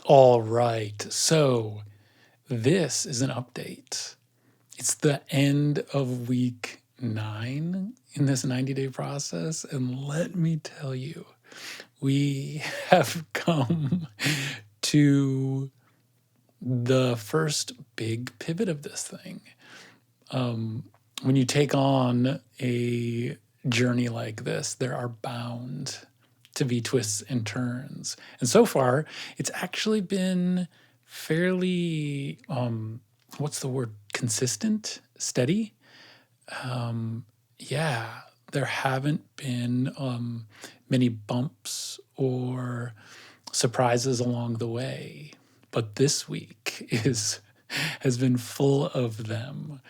All right. So this is an update. It's the end of week 9 in this 90-day process. And let me tell you, we have come to the first big pivot of this thing. When you take on a journey like this, there are bound to be twists and turns. And so far, it's actually been fairly, what's the word? Consistent, steady. Yeah, there haven't been many bumps or surprises along the way, but this week has been full of them.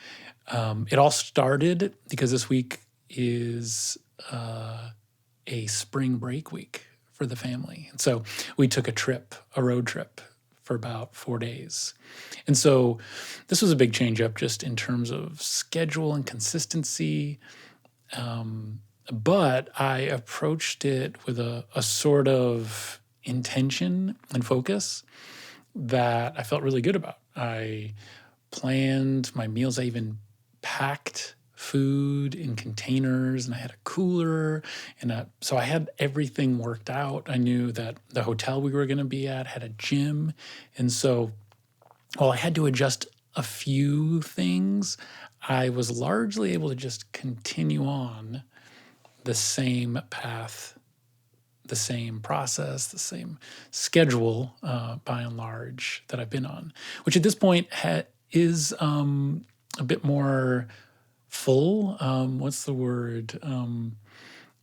It all started because this week is a spring break week for the family. And so we took a road trip for about 4 days. And so this was a big change up just in terms of schedule and consistency. But I approached it with a sort of intention and focus that I felt really good about. I planned my meals. I even packed food in containers, and I had a cooler, and so I had everything worked out. I knew that the hotel we were going to be at had a gym, and so while I had to adjust a few things, I was largely able to just continue on the same path, the same process, the same schedule, by and large, that I've been on, which at this point is a bit more full. What's the word?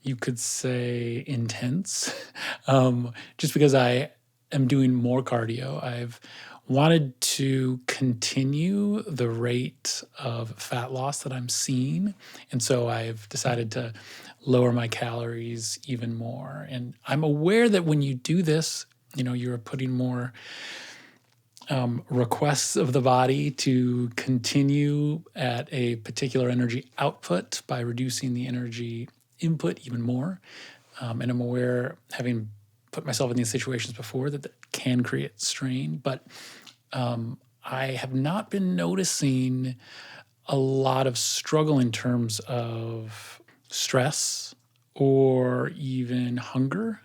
You could say intense, just because I am doing more cardio. I've wanted to continue the rate of fat loss that I'm seeing. And so I've decided to lower my calories even more. And I'm aware that when you do this, you're putting more requests of the body to continue at a particular energy output by reducing the energy input even more. And I'm aware, having put myself in these situations before, that can create strain. But I have not been noticing a lot of struggle in terms of stress or even hunger.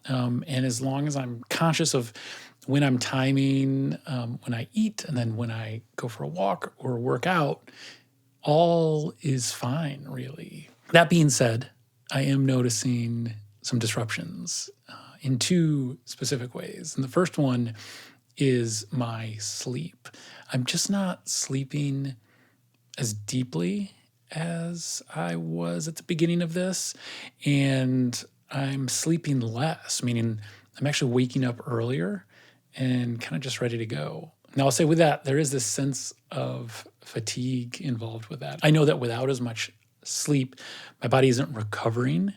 And as long as I'm conscious of when I'm timing, when I eat, and then when I go for a walk or work out, all is fine, really. That being said, I am noticing some disruptions in two specific ways. And the first one is my sleep. I'm just not sleeping as deeply as I was at the beginning of this, and I'm sleeping less, meaning I'm actually waking up earlier and kind of just ready to go. Now, I'll say with that, there is this sense of fatigue involved with that. I know that without as much sleep, my body isn't recovering.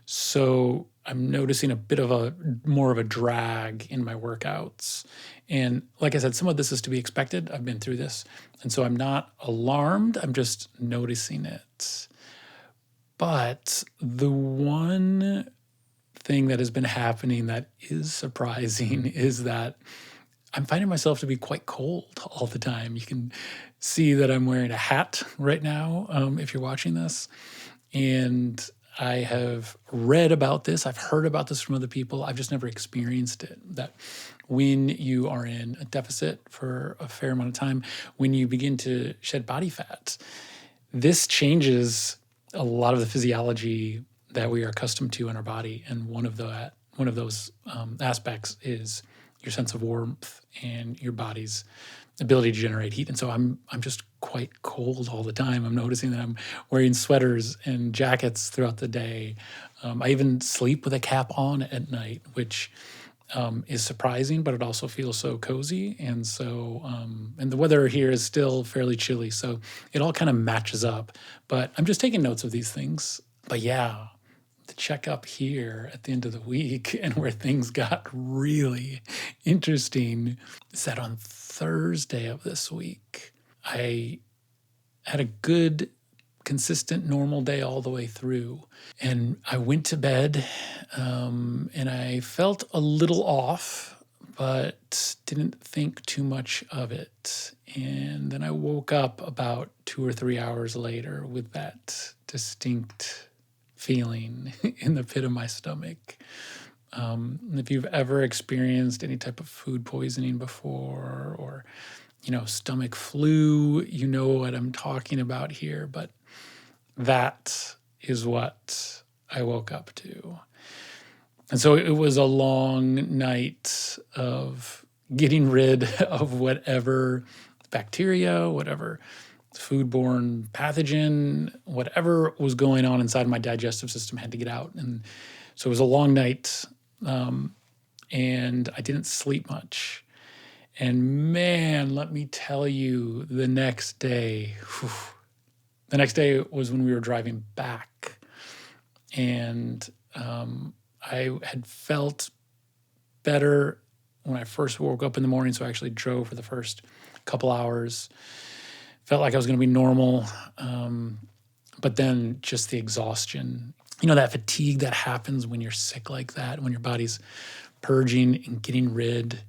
So I'm noticing a bit of more of a drag in my workouts. And like I said, some of this is to be expected. I've been through this. And so I'm not alarmed. I'm just noticing it. But the one thing that has been happening that is surprising is that I'm finding myself to be quite cold all the time. You can see that I'm wearing a hat right now, if you're watching this. And I have read about this. I've heard about this from other people. I've just never experienced it. That when you are in a deficit for a fair amount of time, when you begin to shed body fat, this changes a lot of the physiology that we are accustomed to in our body. And one of those aspects is your sense of warmth and your body's ability to generate heat. And so I'm just quite cold all the time. I'm noticing that I'm wearing sweaters and jackets throughout the day. I even sleep with a cap on at night, which is surprising, but it also feels so cozy. And so, and the weather here is still fairly chilly, so it all kind of matches up. But I'm just taking notes of these things. But yeah, the checkup here at the end of the week and where things got really interesting is that on Thursday of this week, I had a good, consistent, normal day all the way through. And I went to bed, and I felt a little off, but didn't think too much of it. And then I woke up about 2 or 3 hours later with that distinct feeling in the pit of my stomach. If you've ever experienced any type of food poisoning before, or stomach flu, you know what I'm talking about here. But that is what I woke up to. And so it was a long night of getting rid of whatever bacteria, whatever foodborne pathogen, whatever was going on inside my digestive system had to get out. And so it was a long night, and I didn't sleep much. And man, let me tell you, the next day was when we were driving back. And I had felt better when I first woke up in the morning. So I actually drove for the first couple hours. Felt like I was going to be normal. But then just the exhaustion, that fatigue that happens when you're sick like that, when your body's purging and getting rid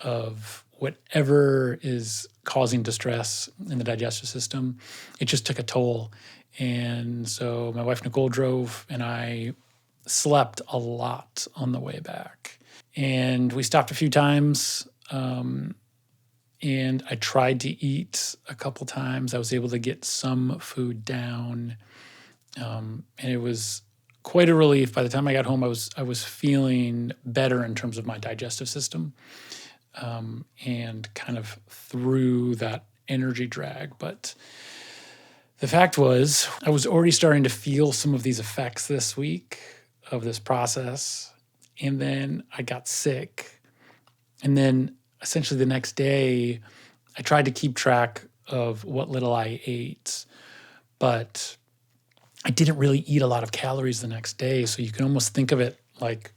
of whatever is causing distress in the digestive system, it just took a toll. And so my wife, Nicole, drove, and I slept a lot on the way back. And we stopped a few times, and I tried to eat a couple times. I was able to get some food down, and it was quite a relief. By the time I got home, I was feeling better in terms of my digestive system, and kind of through that energy drag. But the fact was, I was already starting to feel some of these effects this week of this process. And then I got sick. And then essentially the next day, I tried to keep track of what little I ate, but I didn't really eat a lot of calories the next day. So you can almost think of it like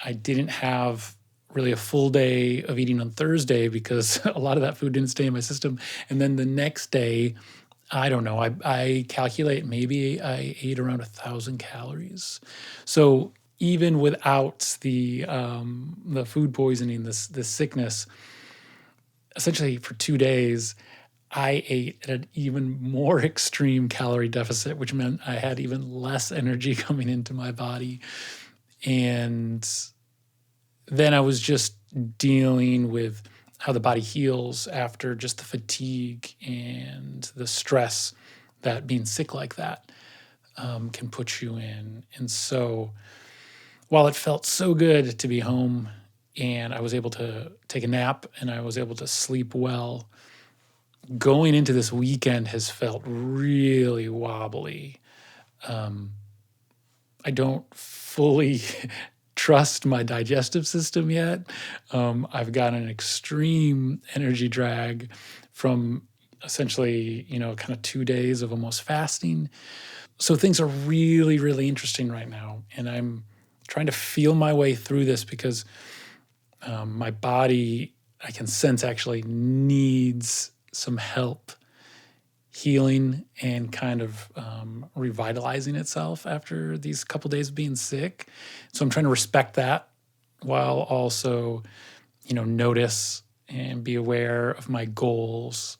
I didn't have really a full day of eating on Thursday because a lot of that food didn't stay in my system. And then the next day, I don't know, I calculate maybe I ate around 1,000 calories. So even without the food poisoning, this sickness, essentially for 2 days, I ate at an even more extreme calorie deficit, which meant I had even less energy coming into my body. And then I was just dealing with how the body heals after just the fatigue and the stress that being sick like that can put you in. And so while it felt so good to be home and I was able to take a nap and I was able to sleep well, going into this weekend has felt really wobbly. I don't fully trust my digestive system yet. I've got an extreme energy drag from essentially, kind of 2 days of almost fasting. So things are really, really interesting right now. And I'm trying to feel my way through this because my body, I can sense, actually needs some help healing and kind of revitalizing itself after these couple days of being sick. So I'm trying to respect that while also, notice and be aware of my goals.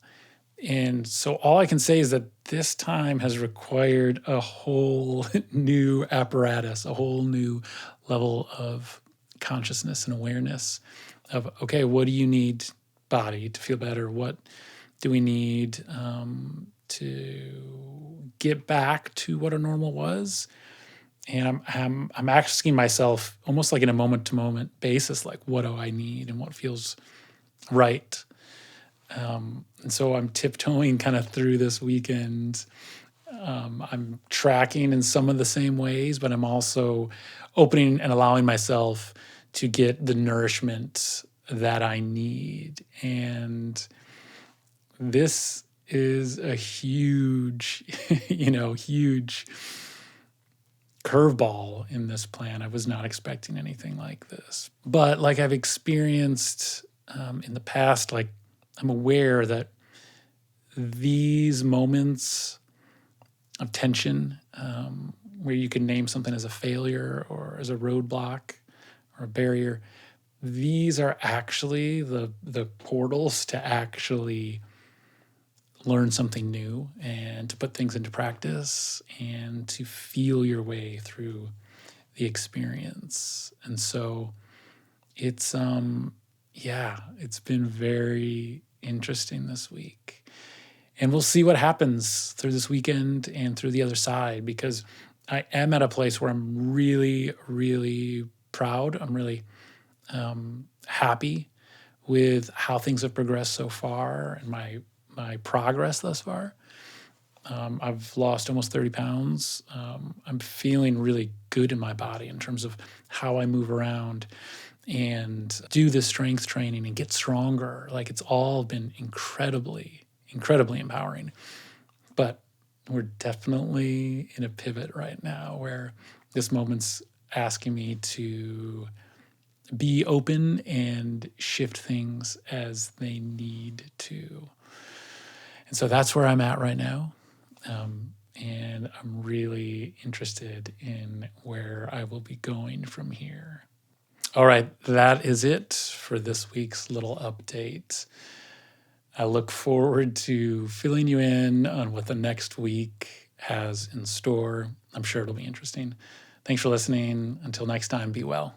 And so all I can say is that this time has required a whole new apparatus, a whole new level of consciousness and awareness of, okay, what do you need, body, to feel better? What do we need to get back to what our normal was? And I'm asking myself almost like in a moment-to-moment basis, like, what do I need and what feels right? And so I'm tiptoeing kind of through this weekend. I'm tracking in some of the same ways, but I'm also opening and allowing myself to get the nourishment that I need. And this is a huge, huge curveball in this plan. I was not expecting anything like this. But like I've experienced in the past, like I'm aware that these moments of tension, where you can name something as a failure or as a roadblock or a barrier, these are actually the portals to actually learn something new and to put things into practice and to feel your way through the experience. And so it's yeah, it's been very interesting this week. And we'll see what happens through this weekend and through the other side, because I am at a place where I'm really, really proud. I'm really happy with how things have progressed so far and my progress thus far. I've lost almost 30 pounds. I'm feeling really good in my body in terms of how I move around and do the strength training and get stronger. Like, it's all been incredibly, incredibly empowering. But we're definitely in a pivot right now where this moment's asking me to be open and shift things as they need to. And so that's where I'm at right now. And I'm really interested in where I will be going from here. All right, that is it for this week's little update. I look forward to filling you in on what the next week has in store. I'm sure it'll be interesting. Thanks for listening. Until next time, be well.